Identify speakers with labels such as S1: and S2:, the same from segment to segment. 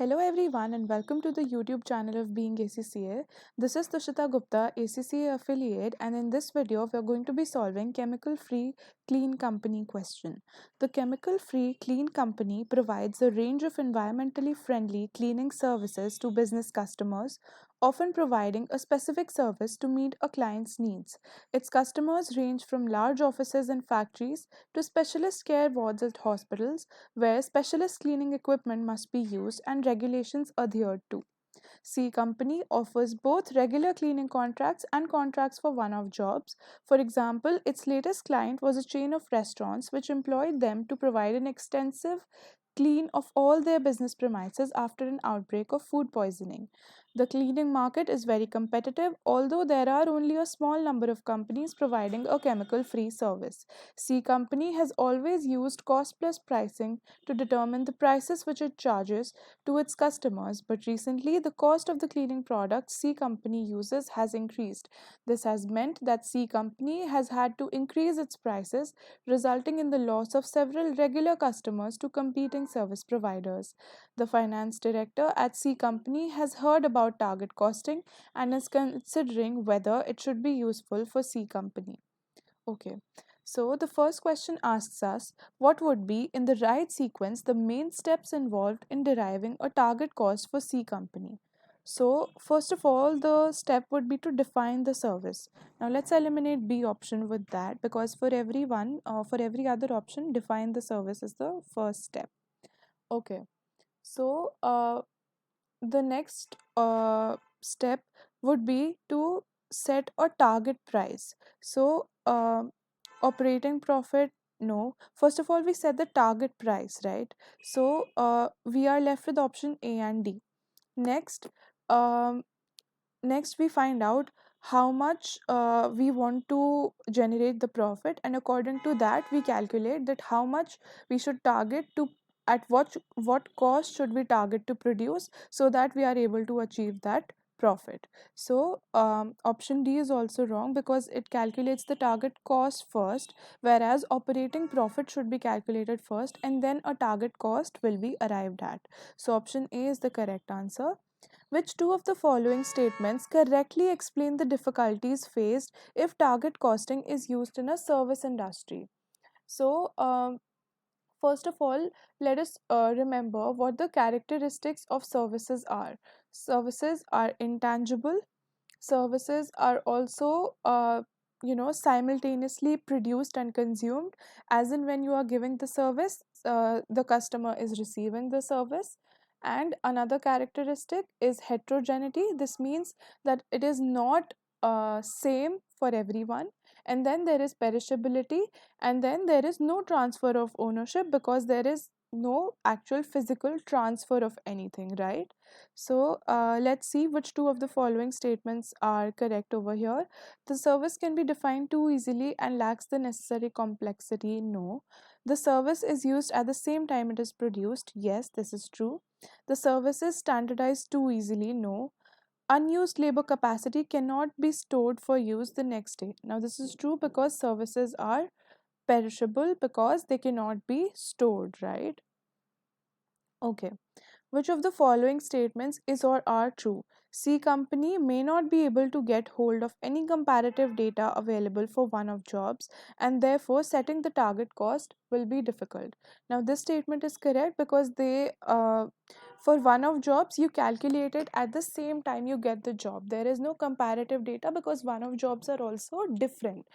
S1: Hello everyone and welcome to the YouTube channel of BeingACCA. This is Tushita Gupta, ACCA affiliate, and in this video we are going to be solving chemical free clean company question. The chemical free clean company provides a range of environmentally friendly cleaning services to business customers, often providing a specific service to meet a client's needs. Its customers range from large offices and factories to specialist care wards at hospitals where specialist cleaning equipment must be used and regulations adhered to. C Company offers both regular cleaning contracts and contracts for one off jobs. For example, its latest client was a chain of restaurants which employed them to provide an extensive clean of all their business premises after an outbreak of food poisoning. The cleaning market is very competitive, although there are only a small number of companies providing a chemical free service. C Company has always used cost plus pricing to determine the prices which it charges to its customers, but recently the cost of the cleaning products C Company uses has increased. This has meant that C Company has had to increase its prices, resulting in the loss of several regular customers to competing service providers. The finance director at C Company has heard about target costing and is considering whether it should be useful for C Company. Okay. So the first question asks us what would be, in the right sequence, the main steps involved in deriving a target cost for C Company. So first of all, the step would be to define the service. Now let's eliminate B option with that, because for every other option, define the service is the first step. Okay. So the next step would be to set a target price. So operating profit, no. First of all, we set the target price, right? So we are left with option A and D. Next, um, next we find out how much we want to generate the profit, and according to that we calculate that how much we should target to, at what cost should we target to produce, so that we are able to achieve that profit. So option D is also wrong because it calculates the target cost first, whereas operating profit should be calculated first and then a target cost will be arrived at. So option A is the correct answer. Which two of the following statements correctly explain the difficulties faced if target costing is used in a service industry? So, first of all, let us remember what the characteristics of services are. Services are intangible. Services are also simultaneously produced and consumed, as in when you are giving the service, the customer is receiving the service. And another characteristic is heterogeneity. This means that it is not same for everyone. And then there is perishability, and then there is no transfer of ownership because there is no actual physical transfer of anything, right? So let's see which two of the following statements are correct over here. The service can be defined too easily and lacks the necessary complexity. No. The service is used at the same time it is produced. Yes, this is true. The service is standardized too easily. No. Unused labor capacity cannot be stored for use the next day. Now, this is true because services are perishable because they cannot be stored, right? Okay. Which of the following statements is or are true? C Company may not be able to get hold of any comparative data available for one of jobs, and therefore setting the target cost will be difficult. Now this statement is correct because they for one of jobs you calculate it at the same time you get the job. There is no comparative data because one of jobs are also different.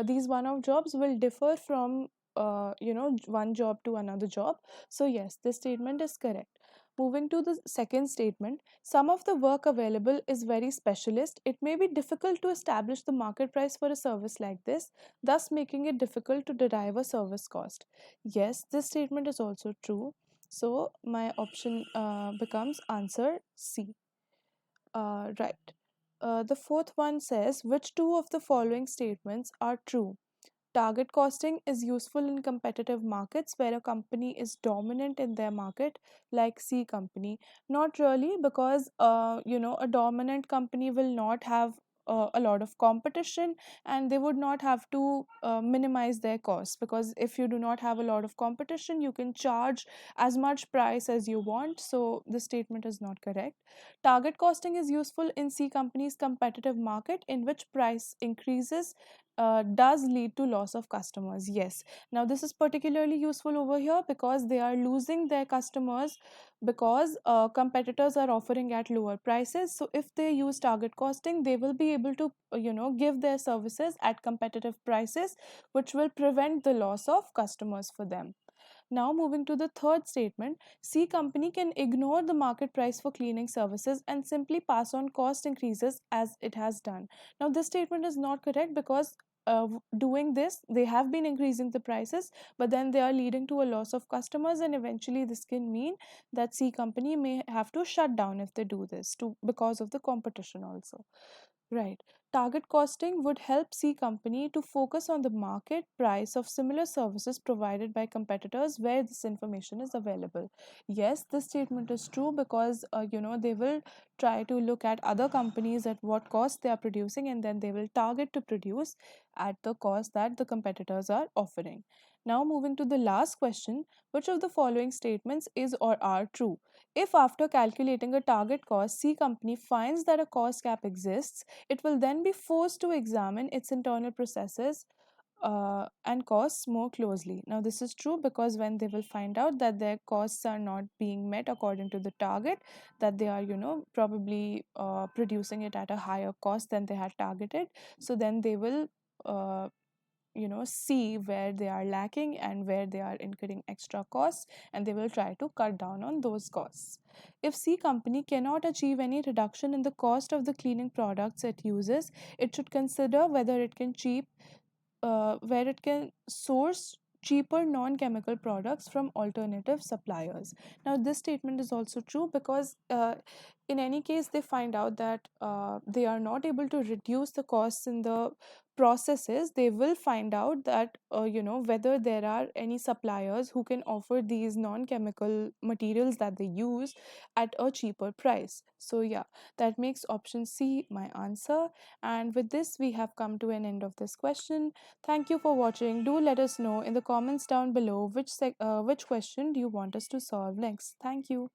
S1: These one of jobs will differ from one job to another job. So yes, this statement is correct. Moving to the second statement, some of the work available is very specialist. It may be difficult to establish the market price for a service like this, thus making it difficult to derive a service cost. Yes, this statement is also true. So my option becomes answer C. Right. The fourth one says, which two of the following statements are true? Target costing is useful in competitive markets where a company is dominant in their market, like C Company. Not really, because a dominant company will not have a lot of competition, and they would not have to minimize their costs, because if you do not have a lot of competition, you can charge as much price as you want. So this statement is not correct. Target costing is useful in C companies' competitive market in which price increases does lead to loss of customers. Yes. Now this is particularly useful over here because they are losing their customers because competitors are offering at lower prices. So if they use target costing, they will be able to give their services at competitive prices, which will prevent the loss of customers for them. Now, moving to the third statement, C company can ignore the market price for cleaning services and simply pass on cost increases as it has done. Now, this statement is not correct because doing this, they have been increasing the prices, but then they are leading to a loss of customers, and eventually this can mean that C company may have to shut down if they do this to because of the competition also. Right. Target costing would help C company to focus on the market price of similar services provided by competitors where this information is available. Yes, this statement is true because they will try to look at other companies at what cost they are producing, and then they will target to produce at the cost that the competitors are offering. Now moving to the last question, which of the following statements is or are true? If after calculating a target cost, C company finds that a cost gap exists, it will then be forced to examine its internal processes and costs more closely. Now, this is true because when they will find out that their costs are not being met according to the target, that they are, probably producing it at a higher cost than they had targeted, so then they will. See where they are lacking and where they are incurring extra costs, and they will try to cut down on those costs. If C company cannot achieve any reduction in the cost of the cleaning products it uses, it should consider where it can source cheaper non-chemical products from alternative suppliers. Now this statement is also true because in any case they find out that they are not able to reduce the costs in the processes, they will find out that whether there are any suppliers who can offer these non-chemical materials that they use at a cheaper price. So yeah, that makes option C my answer. And with this we have come to an end of this question. Thank you for watching. Do let us know in the comments down below which question do you want us to solve next. Thank you.